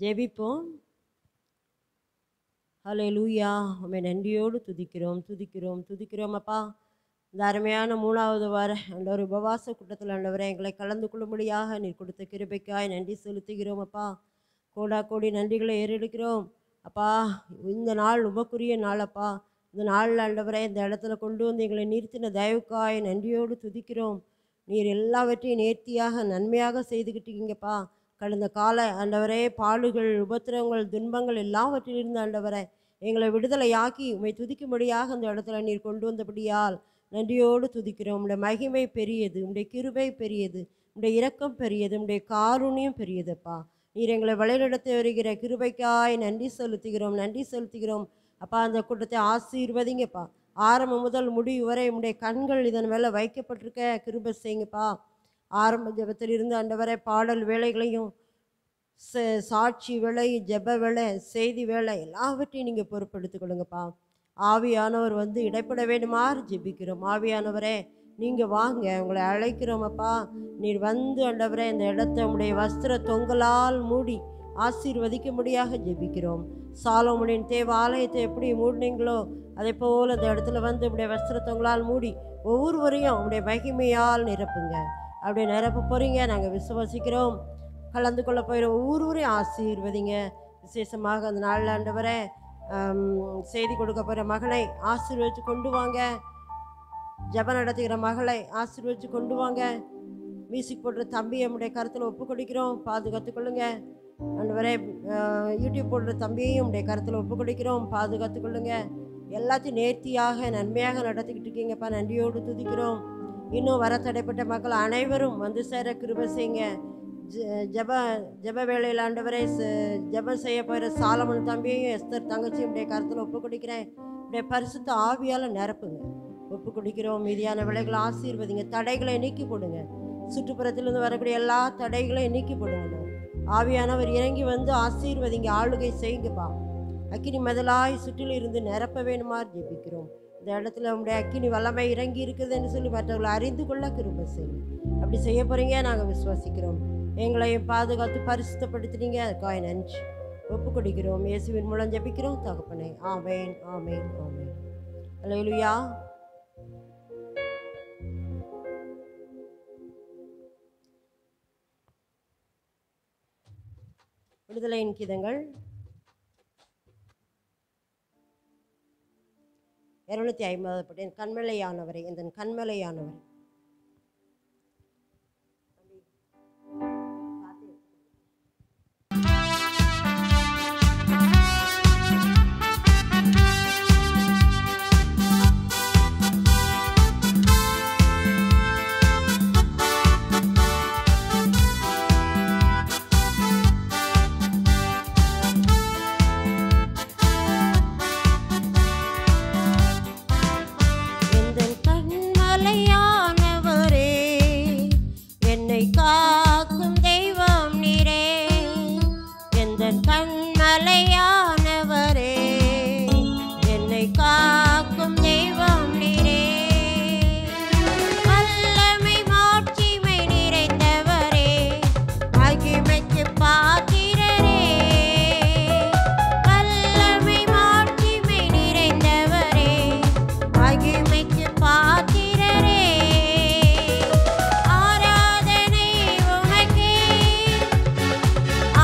ஜெபிப்போம். ஹல்லேலூயா. உம்மை நன்றியோடு துதிக்கிறோம் அப்பா. இந்த அருமையான 3வது வார ஆண்டவரே உபவாச கூட்டத்தில் ஆண்டவரே எங்களை கலந்து கொள்ளும்படியாக நீர் கொடுத்த கிருபைக்காய் நன்றி செலுத்துகிறோம் அப்பா. கோடி நன்றிகளை ஏறெடுக்கிறோம் அப்பா. இந்த நாள் உமக்குரிய நாள் அப்பா. இந்த நாளில் ஆண்டவரே இந்த இடத்துல கொண்டு வந்து எங்களை நிறுத்தின தயவுக்காய் நன்றியோடு துதிக்கிறோம். நீர் எல்லாவற்றையும் நேர்த்தியாக நன்மையாக செய்துக்கிட்டீங்கப்பா. கடந்த கால ஆண்டவரே பாடுகள், உபத்திரவங்கள், துன்பங்கள் எல்லாவற்றிலிருந்து ஆண்டவரே எங்களை விடுதலையாக்கி உம்மை துதிக்கும்படியாக அந்த இடத்துல நீர் கொண்டு வந்தபடியால் நன்றியோடு துதிக்கிறோம். உம்முடைய மகிமை பெரியது, உம்முடைய கிருபை பெரியது, உம்முடைய இரக்கம் பெரியது, உம்முடைய காருண்யம் பெரியதுப்பா. நீர் எங்களை வழிநடத்தி வருகிற கிருபைக்காய் நன்றி செலுத்துகிறோம் அப்பா. அந்த கூட்டத்தை ஆசீர்வதிங்கப்பா. ஆரம்பம் முதல் முடிவு வரை உம்முடைய கண்கள் இதன் மேலே வைக்கப்பட்டிருக்க கிருபை செய்யுங்கப்பா. ஆரம்ப ஜெபத்திலிருந்து ஆண்டவரே பாடல் வேலைகளையும் சாட்சி வேலை, ஜெப வேலை, செய்தி வேலை எல்லாவற்றையும் நீங்கள் பொறுப்பெடுத்துக் கொள்ளுங்கப்பா. ஆவியானவர் வந்து இடைப்பட வேண்டுமாறு ஜெபிக்கிறோம். ஆவியானவரே நீங்கள் வாங்க, உங்களை அழைக்கிறோம் அப்பா. நீர் வந்து ஆண்டவரே இந்த இடத்தை உம்முடைய வஸ்திர தொங்கலால் மூடி ஆசீர்வதிக்கும்படியாக ஜெபிக்கிறோம். சாலோமோனின் தேவாலயத்தை எப்படி மூடினீங்களோ அதே போல் அந்த இடத்துல வந்து உம்முடைய வஸ்திர தொங்கலால் மூடி ஒவ்வொருவரையும் உம்முடைய மகிமையால் நிரப்புங்க. அப்படி நிரப்ப போகிறீங்க, நாங்கள் விசுவாசிக்கிறோம். கலந்து கொள்ள போகிற ஒவ்வொருவரையும் ஆசீர்வதிங்க. விசேஷமாக அந்த நாளில் ஆண்டவரே செய்தி கொடுக்க போகிற மகனை ஆசீர்வதித்து கொண்டு வாங்க. ஜெபம் நடத்துகிற மகளை ஆசீர்வதித்து கொண்டு வாங்க. மியூசிக் போடுற தம்பியை நம்முடைய கருத்தில் ஒப்பு கொடுக்கிறோம், பாதுகாத்துக்கொள்ளுங்க. ஆண்டவரே யூடியூப் போடுற தம்பியையும் நம்முடைய கருத்தில் ஒப்பு கொடுக்கிறோம், பாதுகாத்துக்கொள்ளுங்க. எல்லாத்தையும் நேர்த்தியாக நன்மையாக நடத்திக்கிட்டு இருக்கீங்கப்பா. நன்றியோடு துதிக்கிறோம். இன்னும் வர தடைப்பட்ட மக்கள் அனைவரும் வந்து சேர கிருபை செய்யுங்க. ஜெப வேளையில் ஆண்டவரே ஜெபம் செய்ய போகிற சாலமன் தம்பியையும் எஸ்தர் தங்கச்சியும் உடைய கருத்தில் ஒப்பு கொடுக்கிறேன். உடைய பரிசுத்த ஆவியால் நிரப்புங்க, ஒப்பு கொடுக்கிறோம். மீதியான விலைகளை ஆசீர்வதிங்க. தடைகளை நீக்கி போடுங்க. சுற்றுப்புறத்திலிருந்து வரக்கூடிய எல்லா தடைகளையும் நீக்கி போடுங்க. ஆவியானவர் இறங்கி வந்து ஆசீர்வதிங்க, ஆளுகை செய்யுங்கப்பா. அக்கினி முதலாய் சுற்றில் இருந்து நிரப்ப வேணுமாறு ஜெபிக்கிறோம். இந்த இடத்துல உங்களுடைய அக்கினி வல்லமை இறங்கி இருக்குதுன்னு சொல்லி மற்றவர்களை அறிந்து கொள்ள கிருபை செய்யுங்க. அப்படி செய்ய போகிறீங்க, நாங்கள் விசுவாசிக்கிறோம். எங்களையும் பாதுகாத்து பரிசுத்தப்படுத்தினீங்க, அதுக்காக நன்றி. ஒப்பு கொடுக்கிறோம். இயேசுவின் மூலம் ஜெபிக்கிறோம் தகப்பனே. ஆமென், ஆமென், ஆமென். அல்லேலூயா. விடுதலையின் கீதங்கள் 250 படி. என் கண்மலையானவரை, என் கண்மலையானவரை.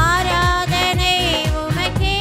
ஆராதனை உமக்கே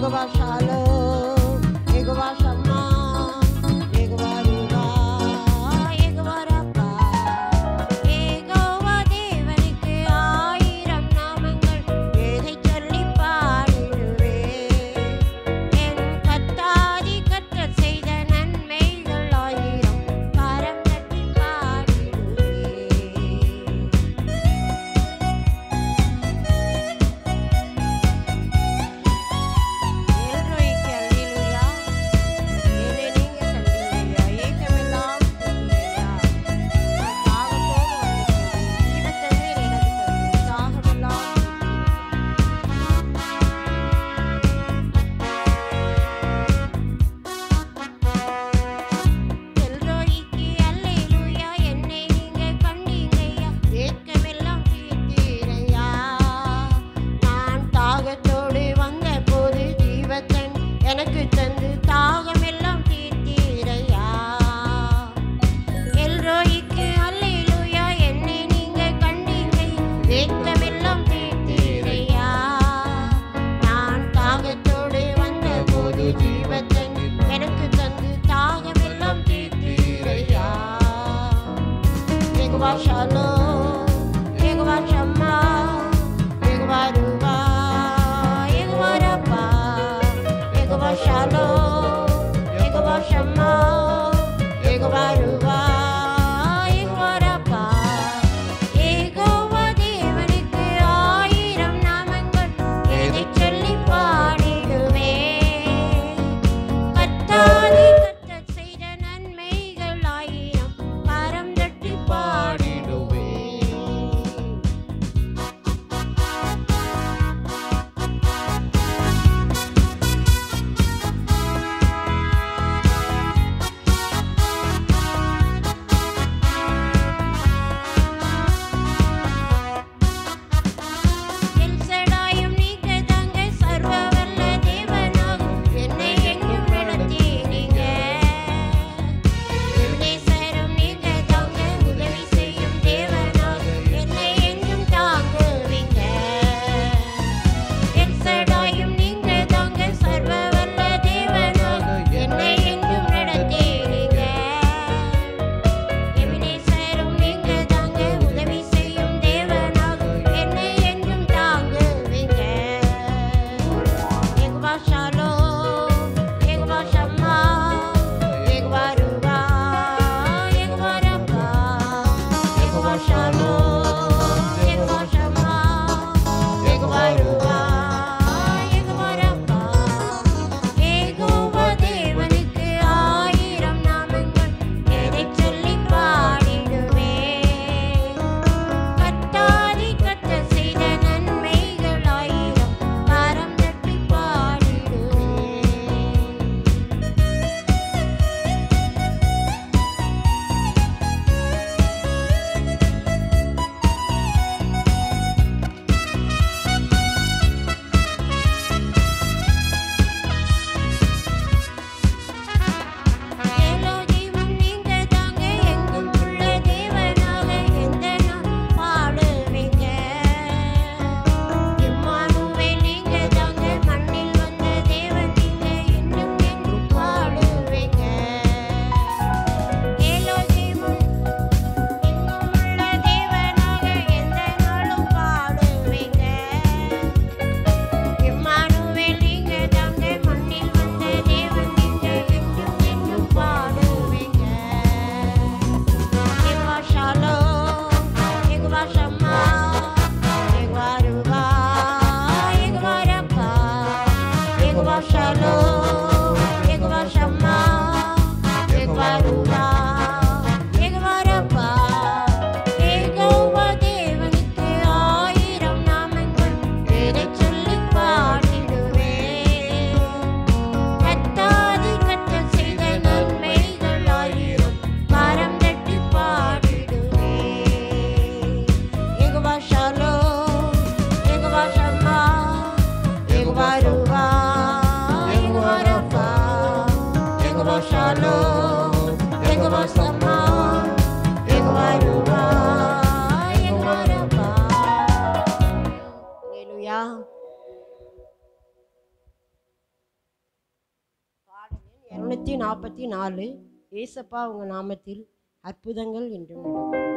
யெகோவா ஷாலோம், யெகோவா ஷம்மா, யெகோவா ரூவா, யெகோவா ரப்பா. யெகோவா தேவனுக்கு ஆயிரம் நாமங்கள், எதைச் சொல்லிப் பாடிடுவேன். என் கர்த்தாதி கர்த்தர் செய்த நன்மைகள் ஆயிரம், கரம் தட்டிப் பாடிடுவேன். எல்ரோய்க்கு அல்லேலூயா, என்னை நீங்க கண்டீங்கய்யா, ஏக்கமெல்லாம் தீர்ந்தீங்கய்யா. நான் தாகத்தோடு வந்தபோது ஜீவத்தண்ணீர் எனக்கு தந்து தாகமெல்லாம் தீர்த்தீர். எல்ரோய்க்கு அல்லேலூயா, என்னை நீங்க கண்டீங்கய்யா, ஏக்கமெல்லாம் தீர்த்தீரையா. நான் தாகத்தோடு வந்தபோது ஜீவத்தன் எனக்கு தந்து தாகமெல்லாம் தீர்த்தீரையா. எல்ரோய்க்கு அல்லேலூயா, என்னை நீங்க கண்டீங்க, ஏக்கமெல்லாம் தீர்த்தீரையா. நான் தாகத்தோடு வந்தபோது ஜீவத்தன் எனக்கு தந்து தாகமெல்லாம் தீர்த்தீரையா. யெகோவா ஷாலோம், யெகோவா ஷம்மா, யெகோவா ரூவா, யெகோவா ரப்பா. யெகோவா ஷாலோம், யெகோவா ஷம்மா, யெகோவா ரூவா, யெகோவா ரப்பா. யெகோவா தேவனுக்கு ஆயிரம் நாமங்கள், எதைச் சொல்லிப் பாடிடுவேன். கர்த்தாதி கர்த்தர் செய்த நன்மைகள் ஆயிரம், கரம் தட்டிப் பாடிடுவேன். எல்சடாயும் நீங்க தாங்க, சர்வ வல்ல தேவனாக என்னை எங்கும் நடத்தினீங்க. எபினேசரும் நீங்க தாங்க, உதவி செய்யும் தேவனாக என்னை எங்கும் தாங்குவீங்க. எல்சடாயும் நீங்க தாங்க, சர்வ வல்ல தேவனாக என்னை எங்கும் நடத்தினீங்க. எபினேசரும் நீங்க தாங்க, உதவி செய்யும் தேவனாக என்னை எங்கும் தாங்குவீங்க. யெகோவா ஷாலோம், யெகோவா ஷம்மா, யெகோவா ரூவா, யெகோவா ரப்பா. யெகோவா ஷாலோம், யெகோவா ஷம்மா, யெகோவா ரூவா, யெகோவா ரப்பா. யெகோவா தேவனுக்கு ஆயிரம் நாமங்கள், எதைச் சொல்லிப் பாடிடுவேன். கர்த்தாதி கர்த்தர் செய்த நன்மைகள் ஆயிரம், கரம் தட்டிப் பாடிடுவேன். எலோகிமும் நீங்க தாங்க, எங்கும் உள்ள தேவனாக எந்த நாள் பாடுவீங்க. இம்மானுவேல் நீங்க தாங்க, மண்ணில் வந்த தேவன் நீங்க இன்னும் எங்கும் பாடுவீங்க. எலோகிமும் எங்கும் உள்ள தேவனாக எந்த நாளும் பாடுவீங்க. இம்மானுவேல் நீங்க தாங்க, மண்ணில் வந்த தேவன் நீங்க எங்கும் எங்கும் பாடுவீங்க. யெகோவா ஷாலோம், யெகோவா ஷம்மா, யெகோவா ரூவா, யெகோவா ரப்பா. யெகோவா ஷாலோம், யெகோவா ஷம்மா, யெகோவா ரூவா, யெகோவா ரப்பா. யெகோவா தேவனுக்கு ஆயிரம் நாமங்கள், எதைச் சொல்லிப் பாடிடுவேன். கர்த்தாதி கர்த்தர் செய்த நன்மைகள் ஆயிரம், கரம் தட்டிப் பாடிடுவேன். யெகோவா ஷாலோம், யெகோவா ஷம்மா, யெகோவா ரூவா, யெகோவா ரப்பா. 344. ஏசப்பா உங்க நாமத்தில் அற்புதங்கள் என்றும் நடக்கும்.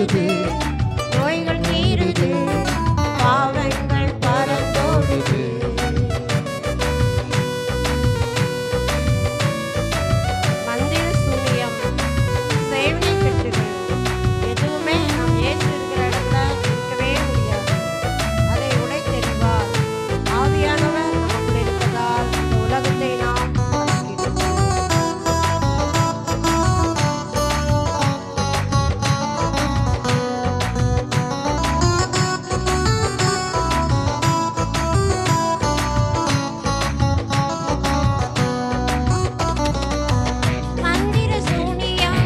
ஓடுது, நோய்கள் தீருது, பாவங்கள் பறந்தோடுது. மந்திர சூனியம், செய்வினை கட்டுகள் எதுவுமே நம் இயேசு இருக்கிற இடத்துல இருக்கவே முடியாது. அதை உடைத்தெறிவார். ஆவியானவர் நமக்குள் இருப்பதால் இந்த உலகத்தை நாம் மந்திர சூனியம்,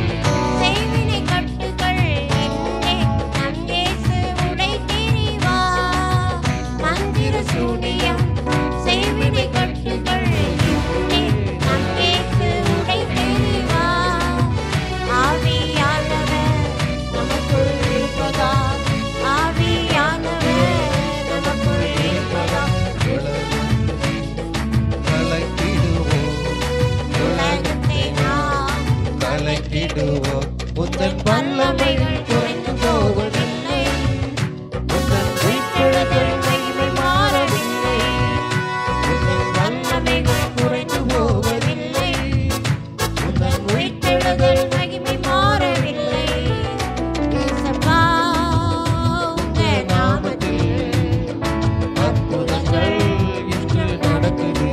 செய்வினை கட்டுகள் என்னே நம் இயேசு உடைத்தெறிவார். மந்திர சூனியம், செய்வினை கட்டுகள் என்னே நம் இயேசு உடைத்தெறிவார். ஆவியானவர் நமக்குள் இருப்பதால், ஆவியானவர் நமக்குள் இருப்பதால் உலகத்தை நாம் கலக்கிடுவோம். உந்தன் வல்லமைகள் குறைந்து போவதில்லை, உந்தன் உயிர்த்தெழுதல் மகிமை மாறவில்லை. உந்தன் வல்லமைகள் குறைந்து போவதில்லை, உந்தன் உயிர்த்தெழுதல் மகிமை மாறவில்லை. இயேசப்பா, உங்க நாமத்தில் அற்புதங்கள் இன்று நடக்குது.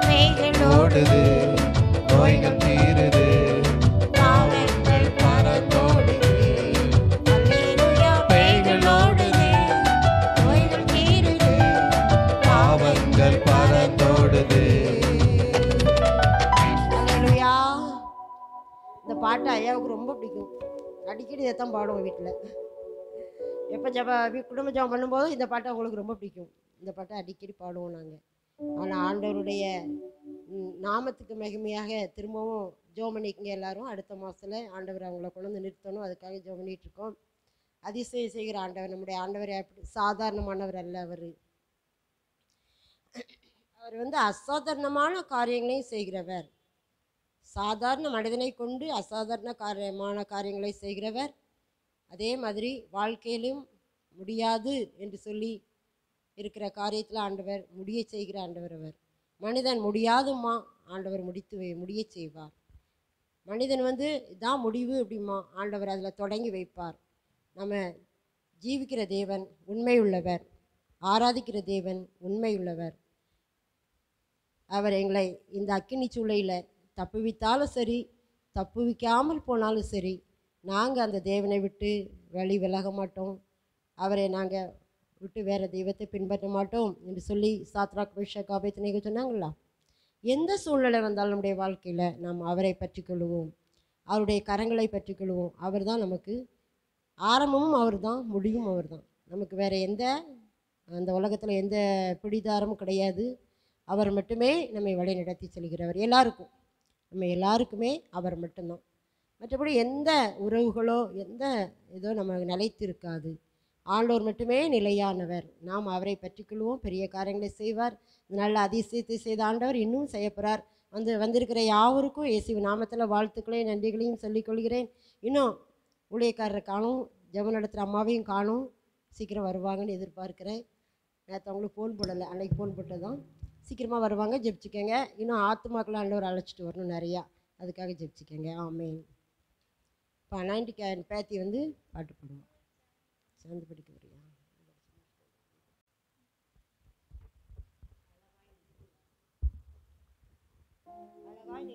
மேகளோடு ஓடுது, நோய்கள் தீருது, பாவங்கள் பறந்தோடுது. அல்லேலூயா, பேய்களோடுது, நோய்கள் தீருது, பாவங்கள் பறந்தோடுது. அல்லேலூயா. இந்த பாட்டு ஐயாவுக்கு ரொம்ப பிடிக்கும். அடிக்கடி இதைத்தான் பாடுவோம் வீட்டில். எப்போ குடும்ப ஜெபம் பண்ணும்போது இந்த பாட்டு அவங்களுக்கு ரொம்ப பிடிக்கும். இந்த பாட்டை அடிக்கடி பாடுவோம் நாங்கள். ஆனால் ஆண்டவருடைய நாமத்துக்கு மகிமையாக திரும்பவும் ஜெபம் பண்ணிக்கங்க எல்லாரும். அடுத்த மாதத்தில் ஆண்டவர் அவங்கள கொண்டு வந்து நிறுத்தணும், அதுக்காக ஜெபம் பண்ணிட்டு இருக்கோம். அதிசயம் செய்கிற ஆண்டவர் நம்முடைய ஆண்டவர் அப்படி சாதாரணமானவர் அல்ல. அவர் வந்து அசாதாரணமான காரியங்களையும் செய்கிறவர். சாதாரண மனிதனை கொண்டு அசாதாரண காரியங்களை செய்கிறவர். அதே மாதிரி வாழ்க்கையிலும் முடியாது என்று சொல்லி இருக்கிற காரியத்தில் ஆண்டவர் முடிய செய்கிற ஆண்டவர் அவர். மனிதன் முடியாதுமா, ஆண்டவர் முடிய செய்வார். மனிதன் வந்து இதான் முடிவு அப்படிமா, ஆண்டவர் அதில் தொடங்கி வைப்பார். நம்ம ஜீவிக்கிற தேவன் உண்மை உள்ளவர், ஆராதிக்கிற தேவன் உண்மை உள்ளவர். அவர் எங்களை இந்த அக்கினி சூளையில் தப்புவித்தாலும் சரி, தப்புவிக்காமல் போனாலும் சரி, நாங்கள் அந்த தேவனை விட்டு வழி விலக மாட்டோம். அவரை நாங்கள் விட்டு வேறு தெய்வத்தை பின்பற்ற மாட்டோம் என்று சொல்லி சாத்ராக் மேஷாக் ஆபேத்நேகோ சொன்னாங்களா. எந்த சூழ்நிலை வந்தாலும் நம்முடைய வாழ்க்கையில் நாம் அவரை பற்றி கொள்ளுவோம், அவருடைய கரங்களை பற்றி கொள்ளுவோம். அவர் தான் நமக்கு ஆரம்பமும், அவர் தான் முடிவும், அவர் தான். நமக்கு வேறு எந்த அந்த உலகத்தில் எந்த பிடிதாரமும் கிடையாது. அவர் மட்டுமே நம்மை வழி நடத்தி செல்கிறவர். எல்லாருக்கும், நம்ம எல்லாருக்குமே அவர் மட்டும்தான். மற்றபடி எந்த உறவுகளோ எந்த ஏதோ நம்ம நிலைத்து இருக்காது. ஆண்டவர் மட்டுமே நிலையானவர். நாம் அவரை பற்றிக்கொள்வோம். பெரிய காரியங்களை செய்வார். நல்ல அதிசயத்தை செய்த ஆண்டவர் இன்னும் செய்யப்படுறார். வந்திருக்கிற யாவருக்கும் இயேசு நாமத்தில் வாழ்த்துக்களையும் நன்றிகளையும் சொல்லிக்கொள்கிறேன். இன்னும் ஊழியக்காரரை காணும், ஜெபம் நடத்துகிற அம்மாவையும் காணும். சீக்கிரம் வருவாங்கன்னு எதிர்பார்க்குறேன். நேற்று அவங்களுக்கு ஃபோன் போடலை, அன்றைக்கி ஃபோன் போட்டது தான். சீக்கிரமாக வருவாங்க, ஜெபிச்சுக்கோங்க. இன்னும் ஆத்துமாக்களை ஆண்டவர் அழைச்சிட்டு வரணும் நிறையா, அதுக்காக ஜெபிச்சுக்கோங்க. ஆமேன். இப்போ அனாயிண்டிக்கு பேத்தி வந்து பாட்டு பாடுவோம். சேர்ந்து படிக்க வரியா? அழகாய்